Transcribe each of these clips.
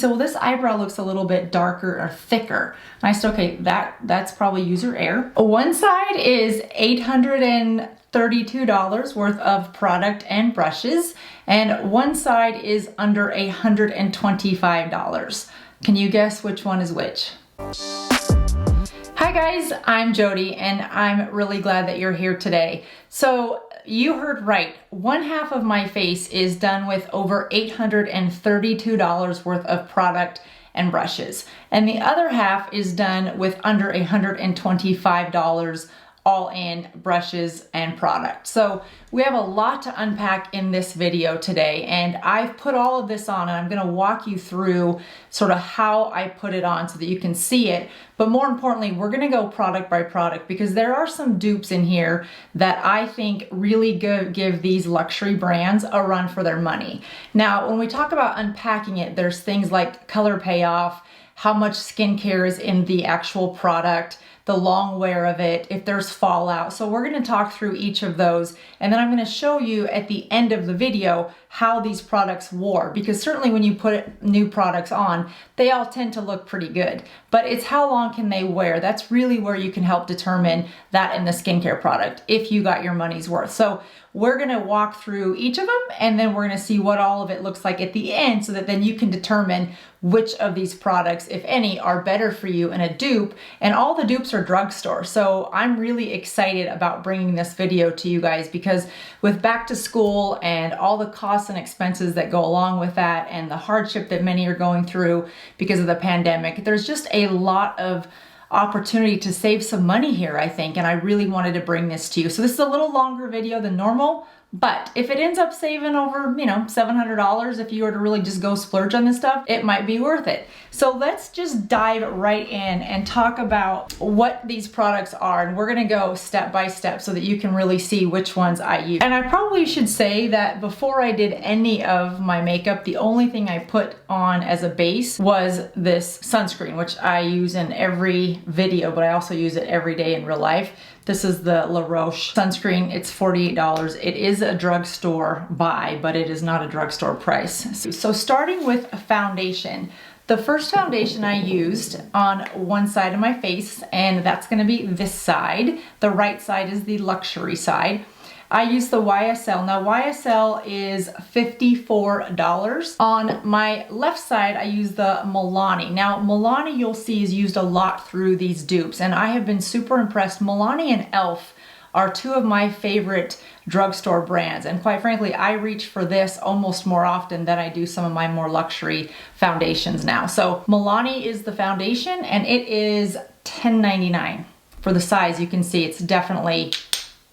said, well, this eyebrow looks a little bit darker or thicker. And I said, okay, that's probably user error. One side is $832 worth of product and brushes, and one side is under $125. Can you guess which one is which? Hi guys, I'm Jody, and I'm really glad that you're here today. So you heard right, one half of my face is done with over $832 worth of product and brushes, and the other half is done with under $125 all in brushes and product. So we have a lot to unpack in this video today, and I've put all of this on, and I'm gonna walk you through sort of how I put it on so that you can see it. But more importantly, we're gonna go product by product, because there are some dupes in here that I think really give these luxury brands a run for their money. Now, when we talk about unpacking it, there's things like color payoff, how much skincare is in the actual product, the long wear of it, if there's fallout. So we're gonna talk through each of those, and then I'm gonna show you at the end of the video how these products wore, because certainly when you put new products on, they all tend to look pretty good, but it's how long can they wear. That's really where you can help determine that in the skincare product, if you got your money's worth. So we're gonna walk through each of them, and then we're gonna see what all of it looks like at the end, so that then you can determine which of these products, if any, are better for you in a dupe. And all the dupes are drugstore. So I'm really excited about bringing this video to you guys, because with back to school and all the costs and expenses that go along with that, and the hardship that many are going through because of the pandemic, there's just a lot of opportunity to save some money here, I think, and I really wanted to bring this to you. So this is a little longer video than normal, but if it ends up saving over, $700, if you were to really just go splurge on this stuff, it might be worth it. So let's just dive right in and talk about what these products are, and we're gonna go step by step so that you can really see which ones I use. And I probably should say that before I did any of my makeup, the only thing I put on as a base was this sunscreen, which I use in every video, but I also use it every day in real life. This is the La Roche sunscreen. It's $48. It is a drugstore buy, but it is not a drugstore price. So starting with a foundation, the first foundation I used on one side of my face, and that's gonna be this side. The right side is the luxury side. I use the YSL. Now YSL is $54. On my left side, I use the Milani. Now Milani, you'll see, is used a lot through these dupes, and I have been super impressed. Milani and e.l.f. are two of my favorite drugstore brands, and quite frankly, I reach for this almost more often than I do some of my more luxury foundations now. So Milani is the foundation, and it is $10.99 for the size. You can see it's definitely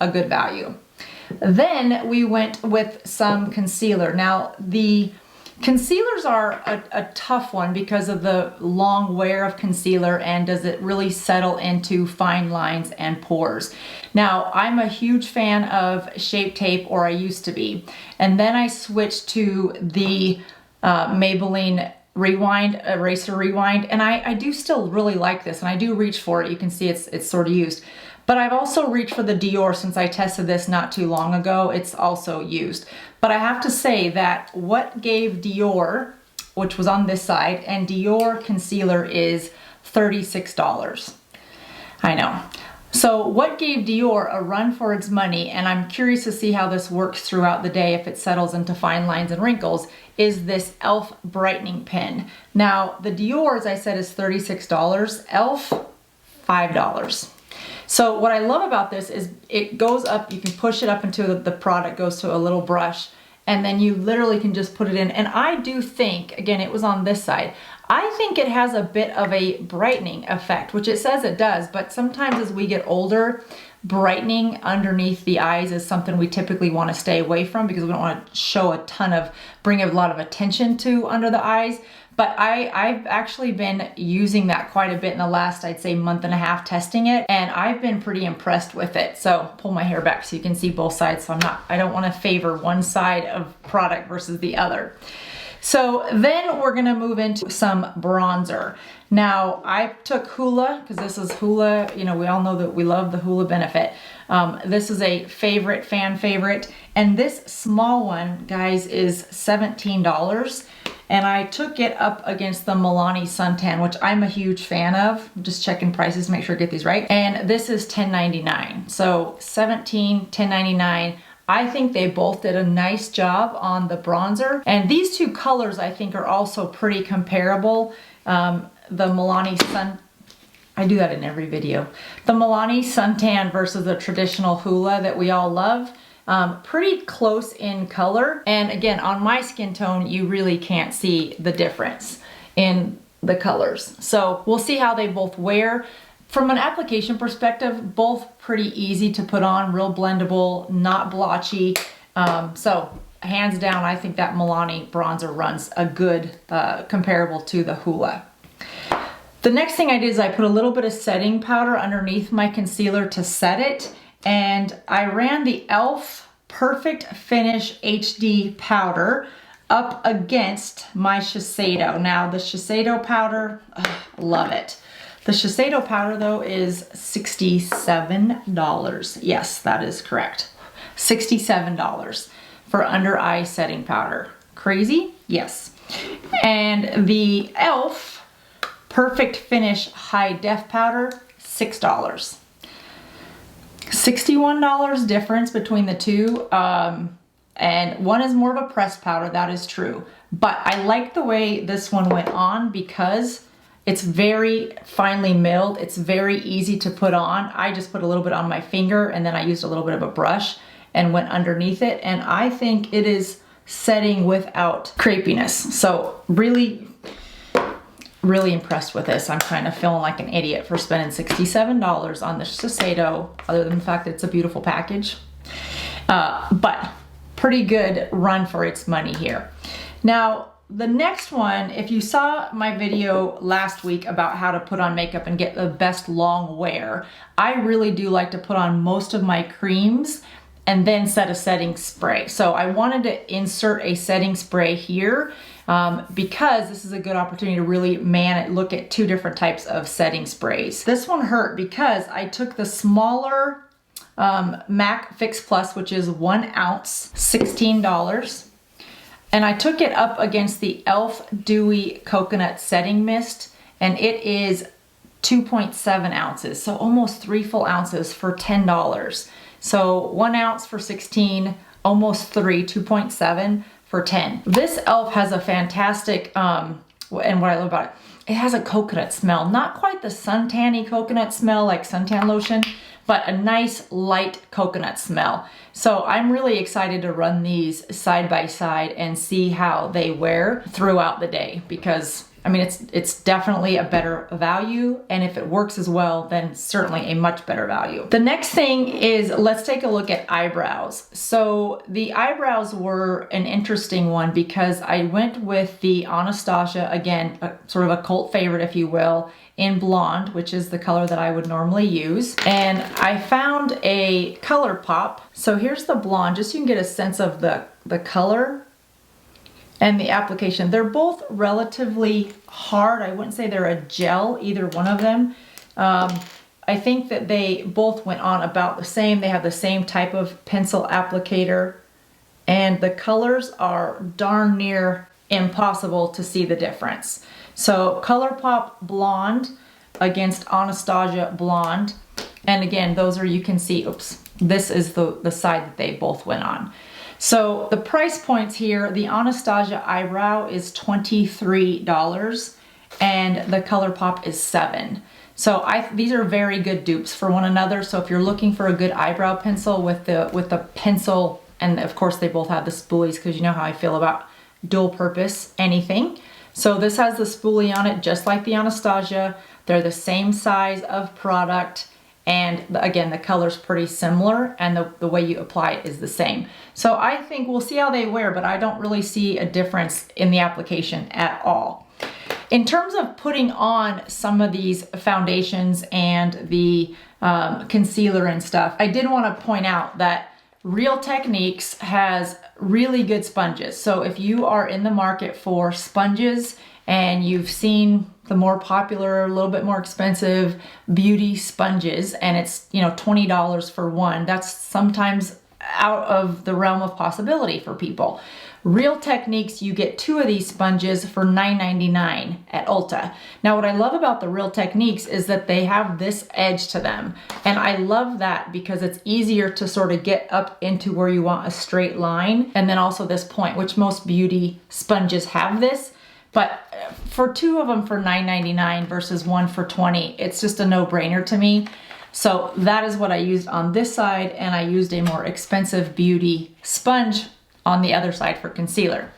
a good value. Then we went with some concealer. Now the concealers are a tough one because of the long wear of concealer, and does it really settle into fine lines and pores. Now I'm a huge fan of Shape Tape, or I used to be, and then I switched to the Maybelline Eraser Rewind, and I do still really like this, and I do reach for it. You can see it's sort of used. But I've also reached for the Dior, since I tested this not too long ago. It's also used. But I have to say that what gave Dior, which was on this side, and Dior concealer is $36. I know. So what gave Dior a run for its money, and I'm curious to see how this works throughout the day if it settles into fine lines and wrinkles, is this e.l.f. brightening pen. Now the Dior, as I said, is $36. e.l.f. $5. So what I love about this is it goes up, you can push it up into the product, goes to a little brush, and then you literally can just put it in. And I do think, again, it was on this side, I think it has a bit of a brightening effect, which it says it does, but sometimes as we get older, brightening underneath the eyes is something we typically want to stay away from, because we don't want to bring a lot of attention to under the eyes. But I've actually been using that quite a bit in the last, I'd say, month and a half testing it, and I've been pretty impressed with it. So pull my hair back so you can see both sides. So I don't want to favor one side of product versus the other. So then we're gonna move into some bronzer. Now I took Hula, because this is Hula, we all know that we love the Hula Benefit. This is a fan favorite. And this small one, guys, is $17. and I took it up against the Milani Suntan, which I'm a huge fan of. I'm just checking prices to make sure I get these right. And this is $10.99. So $17, $10.99. I think they both did a nice job on the bronzer. And these two colors I think are also pretty comparable. The Milani Sun, I do that in every video. The Milani Suntan versus the traditional Hula that we all love. Pretty close in color. And again, on my skin tone, you really can't see the difference in the colors. So we'll see how they both wear. From an application perspective, both pretty easy to put on, real blendable, not blotchy. So hands down, I think that Milani bronzer runs a good comparable to the Hula. The next thing I did is I put a little bit of setting powder underneath my concealer to set it. And I ran the e.l.f. Perfect Finish HD powder up against my Shiseido. Now the Shiseido powder, love it. The Shiseido powder though is $67. Yes, that is correct. $67 for under eye setting powder. Crazy? Yes. And the e.l.f. Perfect Finish High Def powder, $6. $61 difference between the two. And one is more of a pressed powder, that is true. But I like the way this one went on because it's very finely milled. It's very easy to put on. I just put a little bit on my finger and then I used a little bit of a brush and went underneath it. And I think it is setting without crepiness. So really impressed with this. I'm kind of feeling like an idiot for spending $67 on this Shiseido, other than the fact that it's a beautiful package. But pretty good run for its money here. Now, the next one, if you saw my video last week about how to put on makeup and get the best long wear, I really do like to put on most of my creams and then set a setting spray. So I wanted to insert a setting spray here because this is a good opportunity to really look at two different types of setting sprays. This one hurt because I took the smaller MAC Fix Plus, which is 1 ounce, $16. And I took it up against the e.l.f. Dewy Coconut Setting Mist, and it is 2.7 ounces, so almost 3 full ounces for $10. So 1 ounce for 16, almost 3, 2.7 for 10. This e.l.f. has a fantastic, and what I love about it, it has a coconut smell. Not quite the suntan-y coconut smell like suntan lotion, but a nice light coconut smell. So I'm really excited to run these side by side and see how they wear throughout the day, because I mean, it's definitely a better value, and if it works as well, then certainly a much better value. The next thing is, let's take a look at eyebrows. So the eyebrows were an interesting one because I went with the Anastasia, again, sort of a cult favorite, if you will, in blonde, which is the color that I would normally use. And I found a color pop. So here's the blonde, just so you can get a sense of the color and the application. They're both relatively hard. I wouldn't say they're a gel, either one of them. I think that they both went on about the same. They have the same type of pencil applicator, and the colors are darn near impossible to see the difference. So ColourPop Blonde against Anastasia Blonde. And again, those are, you can see, oops, this is the side that they both went on. So the price points here, the Anastasia eyebrow is $23 and the ColourPop is $7. So these are very good dupes for one another. So if you're looking for a good eyebrow pencil with the pencil, and of course they both have the spoolies, because you know how I feel about dual purpose anything. So this has the spoolie on it just like the Anastasia. They're the same size of product. And again, the color's pretty similar, and the way you apply it is the same. So I think we'll see how they wear, but I don't really see a difference in the application at all. In terms of putting on some of these foundations and the concealer and stuff, I did want to point out that Real Techniques has really good sponges. So if you are in the market for sponges and you've seen the more popular, a little bit more expensive beauty sponges, and it's, you know, $20 for one, that's sometimes out of the realm of possibility for people. Real Techniques, you get 2 of these sponges for $9.99 at Ulta. Now, what I love about the Real Techniques is that they have this edge to them. And I love that because it's easier to sort of get up into where you want a straight line. And then also this point, which most beauty sponges have this. But for 2 of them for $9.99 versus 1 for $20, it's just a no-brainer to me. So that is what I used on this side, and I used a more expensive beauty sponge on the other side for concealer.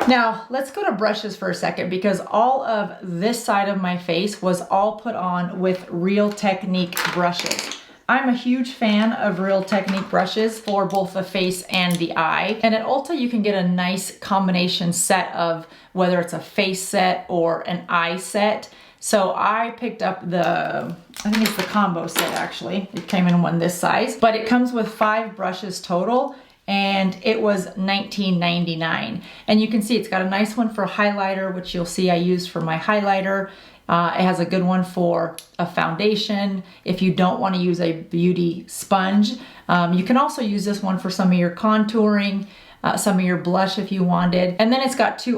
Now, let's go to brushes for a second, because all of this side of my face was all put on with Real Technique brushes. I'm a huge fan of Real Technique brushes for both the face and the eye. And at Ulta, you can get a nice combination set of whether it's a face set or an eye set. So I picked up I think it's the combo set actually. It came in one this size, but it comes with 5 brushes total, and it was $19.99. And you can see it's got a nice one for highlighter, which you'll see I used for my highlighter. It has a good one for a foundation if you don't want to use a beauty sponge. You can also use this one for some of your contouring, some of your blush if you wanted. And then it's got 2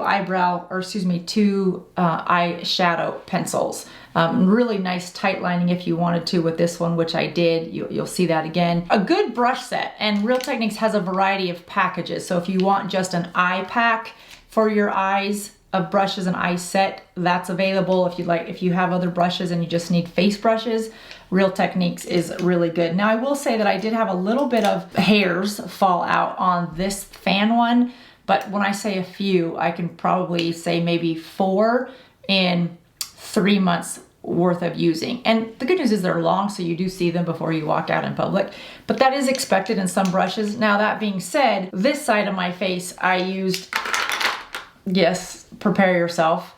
eyeshadow pencils. Really nice tight lining if you wanted to with this one, which I did. You'll see that again. A good brush set, and Real Techniques has a variety of packages. So if you want just an eye pack for your eyes of brushes and eye set, that's available. If you have other brushes and you just need face brushes, Real Techniques is really good. Now I will say that I did have a little bit of hairs fall out on this fan one, but when I say a few, I can probably say maybe 4 in 3 months worth of using. And the good news is they're long, so you do see them before you walk out in public, but that is expected in some brushes. Now that being said, this side of my face I used, yes, prepare yourself,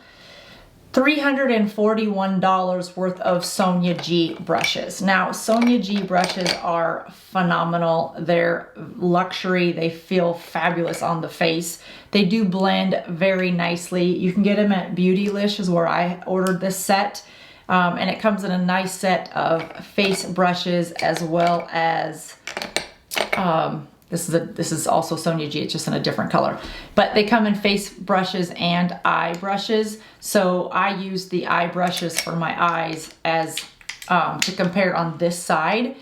$341 worth of Sonia G brushes. Now, Sonia G brushes are phenomenal. They're luxury. They feel fabulous on the face. They do blend very nicely. You can get them at Beautylish is where I ordered this set. And it comes in a nice set of face brushes as well as, this is also Sonia G, it's just in a different color. But they come in face brushes and eye brushes. So I use the eye brushes for my eyes as to compare on this side.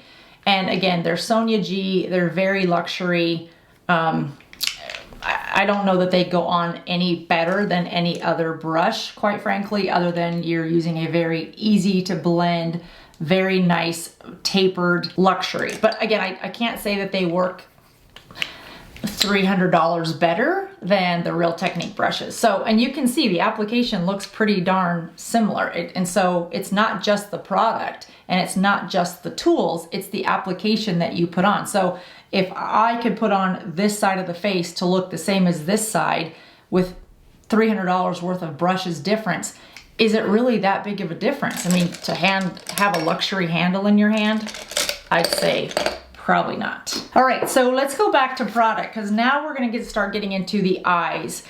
And again, they're Sonia G, they're very luxury. I don't know that they go on any better than any other brush, quite frankly, other than you're using a very easy to blend, very nice tapered luxury. But again, I can't say that they work $300 better than the Real Technique brushes. So, and you can see the application looks pretty darn similar. And so it's not just the product and it's not just the tools, it's the application that you put on. So if I could put on this side of the face to look the same as this side with $300 worth of brushes difference, is it really that big of a difference? I mean, to have a luxury handle in your hand, I'd say probably not. All right, so let's go back to product, because now we're gonna start getting into the eyes.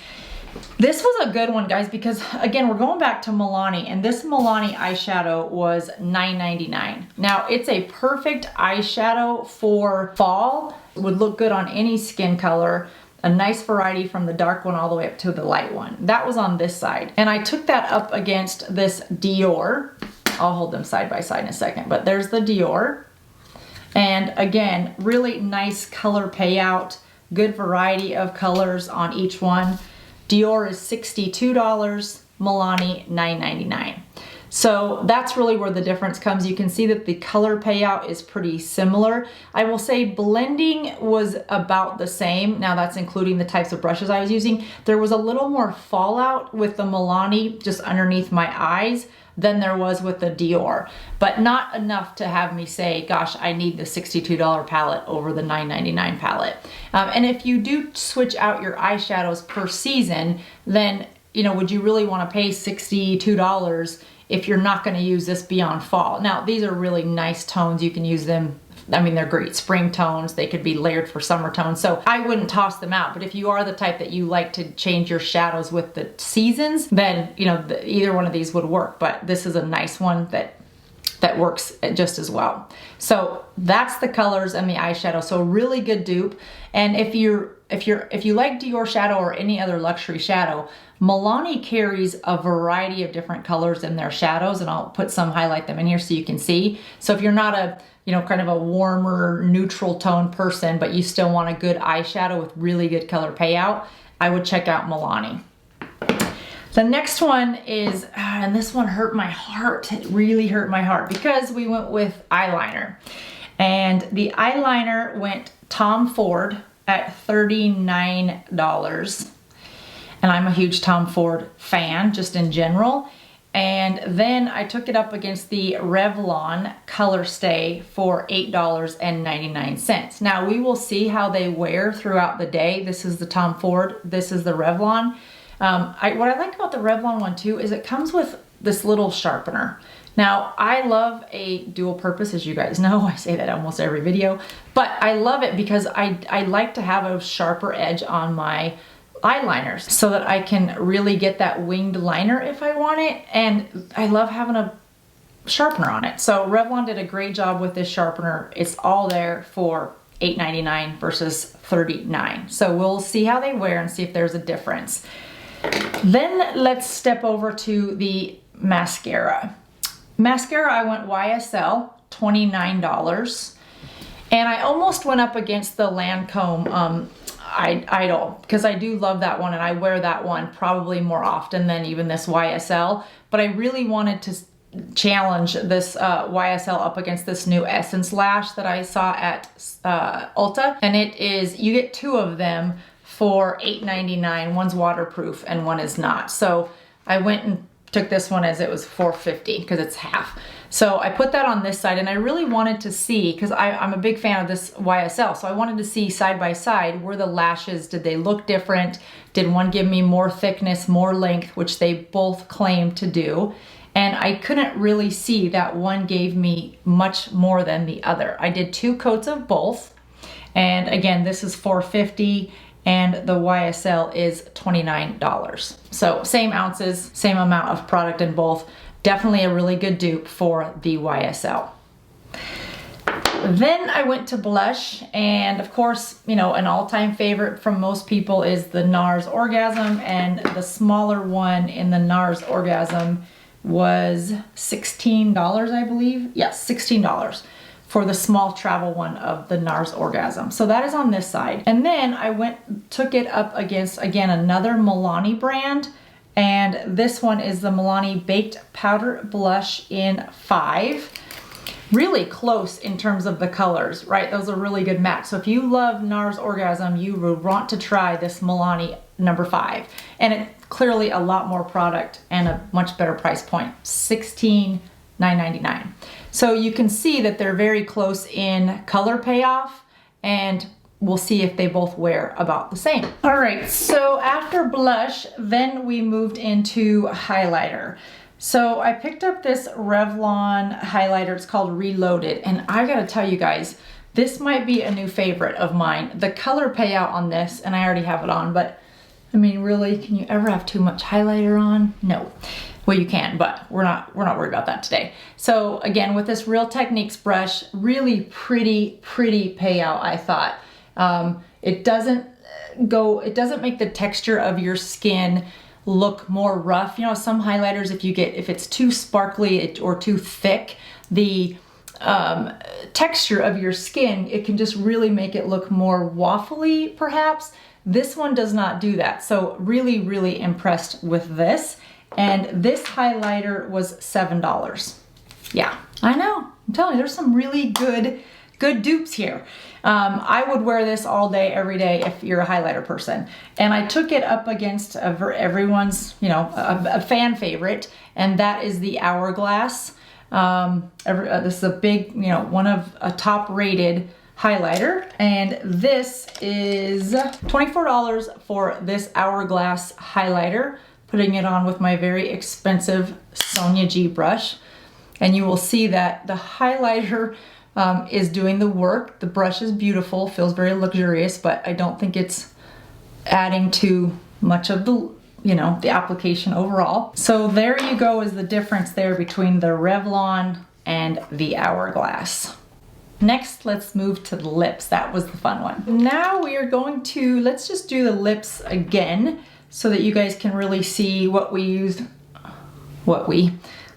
This was a good one, guys, because again, we're going back to Milani, and this Milani eyeshadow was $9.99. Now, it's a perfect eyeshadow for fall. It would look good on any skin color. A nice variety from the dark one all the way up to the light one. That was on this side. And I took that up against this Dior. I'll hold them side by side in a second, but there's the Dior. And again, really nice color payout, good variety of colors on each one. Dior is $62, Milani $9.99. So that's really where the difference comes. You can see that the color payout is pretty similar. I will say blending was about the same. Now that's including the types of brushes I was using. There was a little more fallout with the Milani just underneath my eyes than there was with the Dior, but not enough to have me say, gosh, I need the $62 palette over the $9.99 palette. And if you do switch out your eyeshadows per season, then, you know, would you really want to pay $62 if you're not going to use this beyond fall? Now, these are really nice tones. You can use them. I mean, they're great spring tones. They could be layered for summer tones. So I wouldn't toss them out. But if you are the type that you like to change your shadows with the seasons, then, you know, either one of these would work. But this is a nice one that works just as well. So that's the colors and the eyeshadow. So really good dupe. And if you're if you like Dior shadow or any other luxury shadow, Milani carries a variety of different colors in their shadows, and I'll put some, highlight them in here so you can see. So if you're not a, you know, kind of a warmer neutral tone person, but you still want a good eyeshadow with really good color payout, I would check out Milani. The next one is, and this one hurt my heart. It really hurt my heart because we went with eyeliner. And the eyeliner went Tom Ford at $39. And I'm a huge Tom Ford fan, just in general. And then I took it up against the Revlon Color Stay for $8.99. Now we will see how they wear throughout the day. This is the Tom Ford, this is the Revlon. What I like about the Revlon one too is it comes with this little sharpener. Now, I love a dual purpose, as you guys know. I say that almost every video, but I love it because I like to have a sharper edge on my eyeliners so that I can really get that winged liner if I want it. And I love having a sharpener on it. So Revlon did a great job with this sharpener. It's all there for $8.99 versus $39. So we'll see how they wear and see if there's a difference. Then let's step over to the mascara. Mascara, I went YSL, $29. And I almost went up against the Lancome Idol because I do love that one and I wear that one probably more often than even this YSL. But I really wanted to challenge this YSL up against this new Essence Lash that I saw at Ulta. And it is, you get two of them for $8.99. One's waterproof and one is not. So I went and took this one as it was $4.50 because it's half. So I put that on this side and I really wanted to see, because I'm a big fan of this YSL, so I wanted to see side by side, were the lashes, did they look different? Did one give me more thickness, more length, which they both claim to do? And I couldn't really see that one gave me much more than the other. I did 2 coats of both. And again, this is $4.50 and the YSL is $29. So same ounces, same amount of product in both. Definitely a really good dupe for the YSL. Then I went to blush, and of course, you know, an all-time favorite from most people is the NARS Orgasm, and the smaller one in the NARS Orgasm was $16, I believe. Yes, $16 for the small travel one of the NARS Orgasm. So that is on this side. And then I took it up against, again, another Milani brand, and this one is the Milani Baked Powder Blush in 5. Really close in terms of the colors, right? Those are really good match. So if you love NARS Orgasm, you will want to try this Milani number 5. And it's clearly a lot more product and a much better price point, $16.99. So you can see that they're very close in color payoff, and we'll see if they both wear about the same. All right, so after blush, then we moved into highlighter. So I picked up this Revlon highlighter. It's called Reloaded, and I gotta tell you guys, this might be a new favorite of mine. The color payout on this, and I already have it on, but I mean, really, can you ever have too much highlighter on? No. Well, you can, but we're not worried about that today. So again, with this Real Techniques brush, really pretty payout, I thought. It doesn't make the texture of your skin look more rough. You know, some highlighters, if it's too sparkly or too thick, the texture of your skin, it can just really make it look more waffly, perhaps. This one does not do that. So really impressed with this. And this highlighter was $7. Yeah, I know. I'm telling you, there's some really good dupes here. I would wear this all day, every day if you're a highlighter person. And I took it up against everyone's, you know, a fan favorite, and that is the Hourglass. This is a big, you know, one of a top rated highlighter, and this is $24 for this Hourglass highlighter. Putting it on with my very expensive Sonia G brush, and you will see that the highlighter is doing the work. The brush is beautiful, feels very luxurious, but I don't think it's adding to much of the, you know, the application overall. So there you go, is the difference there between the Revlon and the Hourglass. Next, let's move to the lips. That was the fun one. Now we are going to, let's just do the lips again so that you guys can really see what we used, like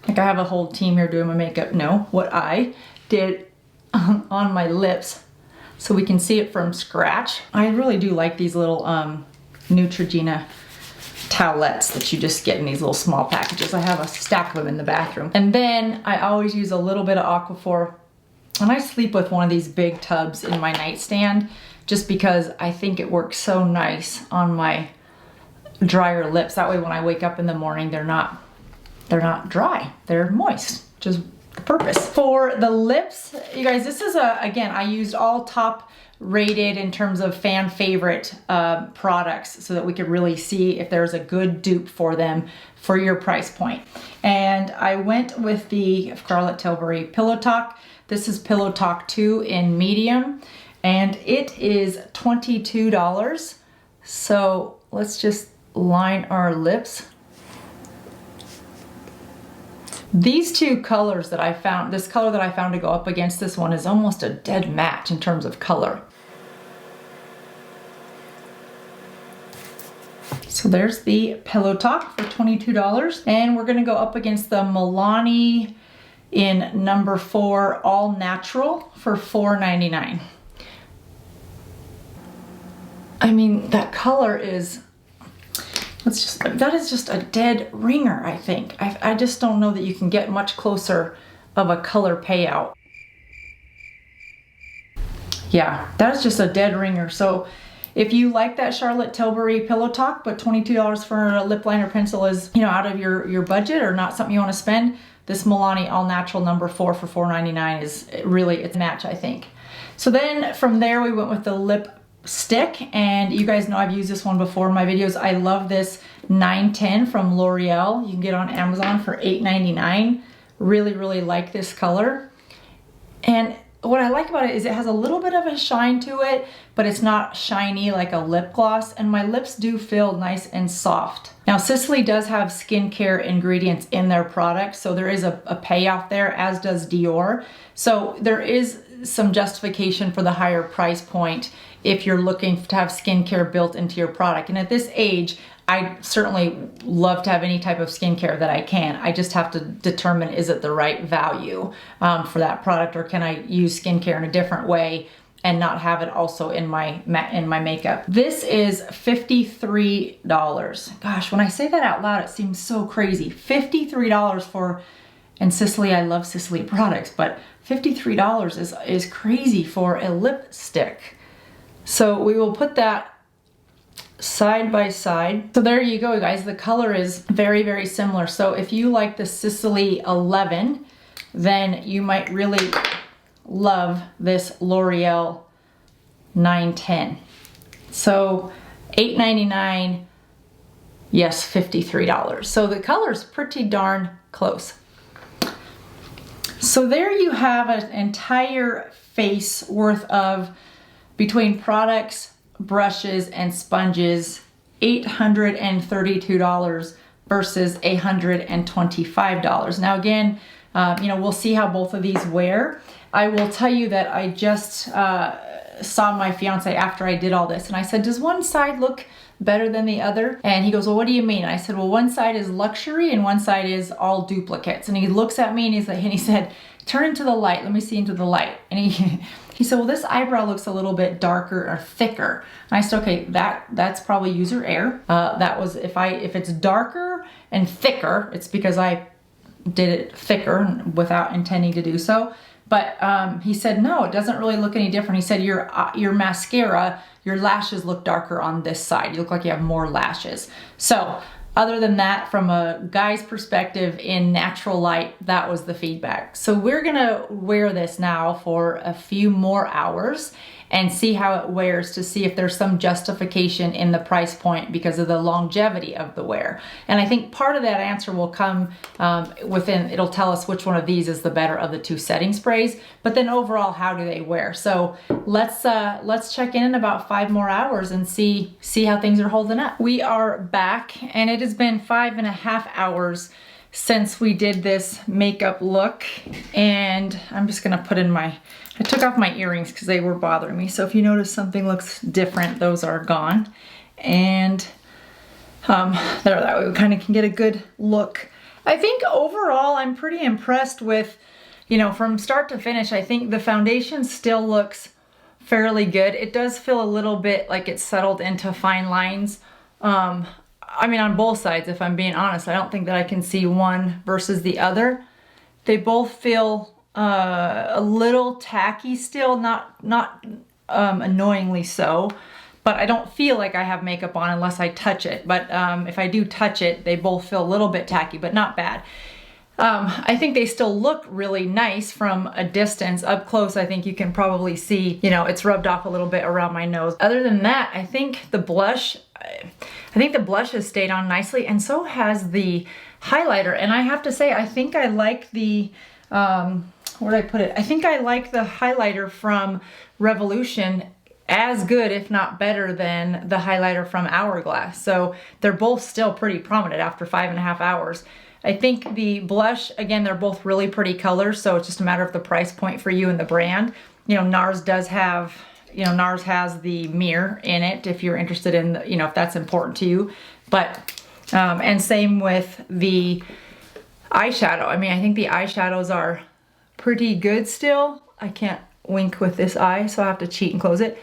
I have a whole team here doing my makeup. No, what I did on my lips so we can see it from scratch. I really do like these little Neutrogena towelettes that you just get in these little small packages. I have a stack of them in the bathroom. And then I always use a little bit of Aquaphor, and I sleep with one of these big tubs in my nightstand just because I think it works so nice on my drier lips. That way when I wake up in the morning, they're not dry, they're moist, which is the purpose. For the lips, you guys, this is again, I used all top rated in terms of fan favorite products so that we could really see if there's a good dupe for them for your price point. And I went with the Charlotte Tilbury Pillow Talk. This is Pillow Talk 2 in medium, and it is $22. So let's just line our lips. These two colors that I found, this color that I found to go up against this one is almost a dead match in terms of color. So there's the Pillow Talk for $22. And we're gonna go up against the Milani in number 4 All Natural for $4.99. I mean, that color is, that is just a dead ringer, I think. I just don't know that you can get much closer of a color payout. Yeah, that is just a dead ringer. So if you like that Charlotte Tilbury Pillow Talk, but $22 for a lip liner pencil is, you know, out of your budget or not something you want to spend, this Milani All Natural number 4 for $4.99 is really, it's a match, I think. So then from there we went with the lip stick, and you guys know I've used this one before in my videos. I love this 910 from L'Oreal. You can get on Amazon for $8.99. Really, really like this color. And what I like about it is it has a little bit of a shine to it, but it's not shiny like a lip gloss, and my lips do feel nice and soft. Now, Sisley does have skincare ingredients in their products, so there is a payoff there, as does Dior. So there is some justification for the higher price point if you're looking to have skincare built into your product. And at this age, I certainly love to have any type of skincare that I can. I just have to determine, is it the right value for that product, or can I use skincare in a different way and not have it also in my makeup. This is $53. Gosh, when I say that out loud, it seems so crazy. $53 for, and Sisley, I love Sisley products, but $53 is crazy for a lipstick. So we will put that side by side. So there you go, guys. The color is very, very similar. So if you like the Sisley 11, then you might really love this L'Oreal 910. So $8.99, yes, $53. So the color's pretty darn close. So there you have an entire face worth of, between products, brushes, and sponges, $832 versus $125. Now again, you know, we'll see how both of these wear. I will tell you that I just saw my fiance after I did all this, and I said, does one side look better than the other? And he goes, well, what do you mean? And I said, well, one side is luxury and one side is all duplicates. And he looks at me and he said, turn into the light. Let me see into the light. And he said, well, this eyebrow looks a little bit darker or thicker. And I said, okay, that's probably user error. That was, if it's darker and thicker, it's because I did it thicker without intending to do so. But he said, no, it doesn't really look any different. He said, your mascara, your lashes look darker on this side. You look like you have more lashes. So other than that, from a guy's perspective in natural light, that was the feedback. So we're gonna wear this now for a few more hours and see how it wears to see if there's some justification in the price point because of the longevity of the wear. And I think part of that answer will come it'll tell us which one of these is the better of the two setting sprays, but then overall, how do they wear? So let's check in about 5 more hours and see how things are holding up. We are back, and it has been 5.5 hours since we did this makeup look. And I'm just gonna put in I took off my earrings because they were bothering me. So if you notice something looks different, those are gone. And there, that way we kind of can get a good look. I think overall I'm pretty impressed with, you know, from start to finish. I think the foundation still looks fairly good. It does feel a little bit like it's settled into fine lines. I mean, on both sides, if I'm being honest. I don't think that I can see one versus the other. They both feel a little tacky still, not annoyingly so. But I don't feel like I have makeup on unless I touch it. But if I do touch it, they both feel a little bit tacky, but not bad. I think they still look really nice from a distance. Up close, I think you can probably see, you know, it's rubbed off a little bit around my nose. Other than that, I think the blush has stayed on nicely, and so has the highlighter. And I have to say, I think I like the, where did I put it? I think I like the highlighter from Revolution as good, if not better, than the highlighter from Hourglass. So they're both still pretty prominent after 5.5 hours. I think the blush, again, they're both really pretty colors, so it's just a matter of the price point for you and the brand. You know, NARS does have, you know, NARS has the mirror in it if you're interested in, the, you know, if that's important to you. But, and same with the eyeshadow. I mean, I think the eyeshadows are pretty good still. I can't wink with this eye, so I have to cheat and close it.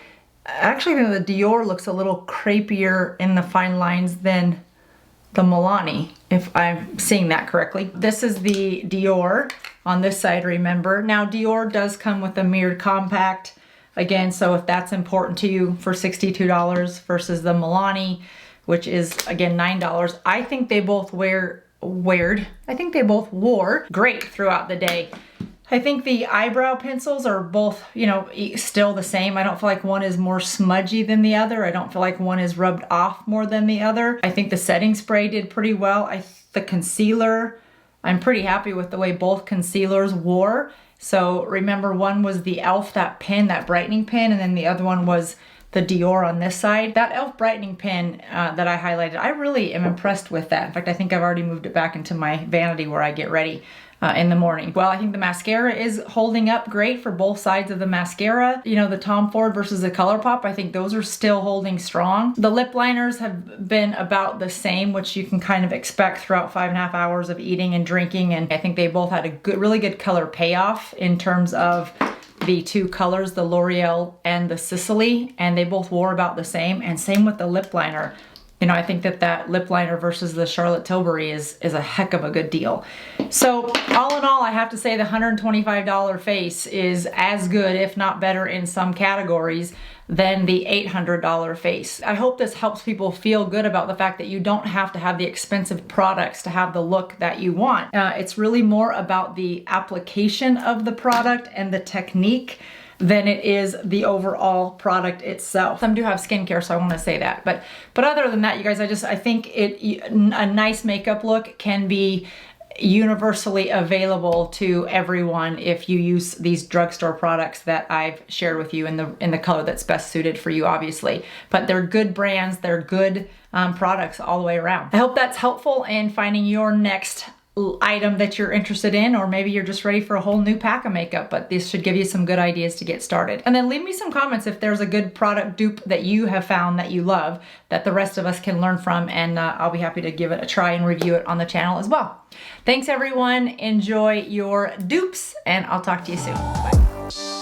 Actually, the Dior looks a little crepier in the fine lines than the Milani, if I'm seeing that correctly. This is the Dior on this side, remember. Now, Dior does come with a mirrored compact, again, so if that's important to you, for $62 versus the Milani, which is, again, $9. I think they both wore great throughout the day. I think the eyebrow pencils are both, you know, still the same. I don't feel like one is more smudgy than the other. I don't feel like one is rubbed off more than the other. I think the setting spray did pretty well. The concealer, I'm pretty happy with the way both concealers wore. So remember, one was the e.l.f. that pen, that brightening pen, and then the other one was the Dior on this side. That e.l.f. brightening pen that I highlighted, I really am impressed with that. In fact, I think I've already moved it back into my vanity where I get ready in the morning. Well, I think the mascara is holding up great for both sides of the mascara. You know, the Tom Ford versus the ColourPop, I think those are still holding strong. The lip liners have been about the same, which you can kind of expect throughout 5.5 hours of eating and drinking. And I think they both had a really good color payoff in terms of the two colors, the L'Oreal and the Sicily, and they both wore about the same. And same with the lip liner. You know, I think that lip liner versus the Charlotte Tilbury is a heck of a good deal. So all in all, I have to say the $125 face is as good, if not better in some categories, than the $800 face. I hope this helps people feel good about the fact that you don't have to have the expensive products to have the look that you want. It's really more about the application of the product and the technique than it is the overall product itself. Some do have skincare, so I want to say that. But other than that, you guys, I think a nice makeup look can be universally available to everyone if you use these drugstore products that I've shared with you in the color that's best suited for you, obviously. But they're good brands, they're good products all the way around. I hope that's helpful in finding your next item that you're interested in, or maybe you're just ready for a whole new pack of makeup, but this should give you some good ideas to get started. And then leave me some comments if there's a good product dupe that you have found that you love, that the rest of us can learn from, and I'll be happy to give it a try and review it on the channel as well. Thanks everyone, enjoy your dupes, and I'll talk to you soon. Bye.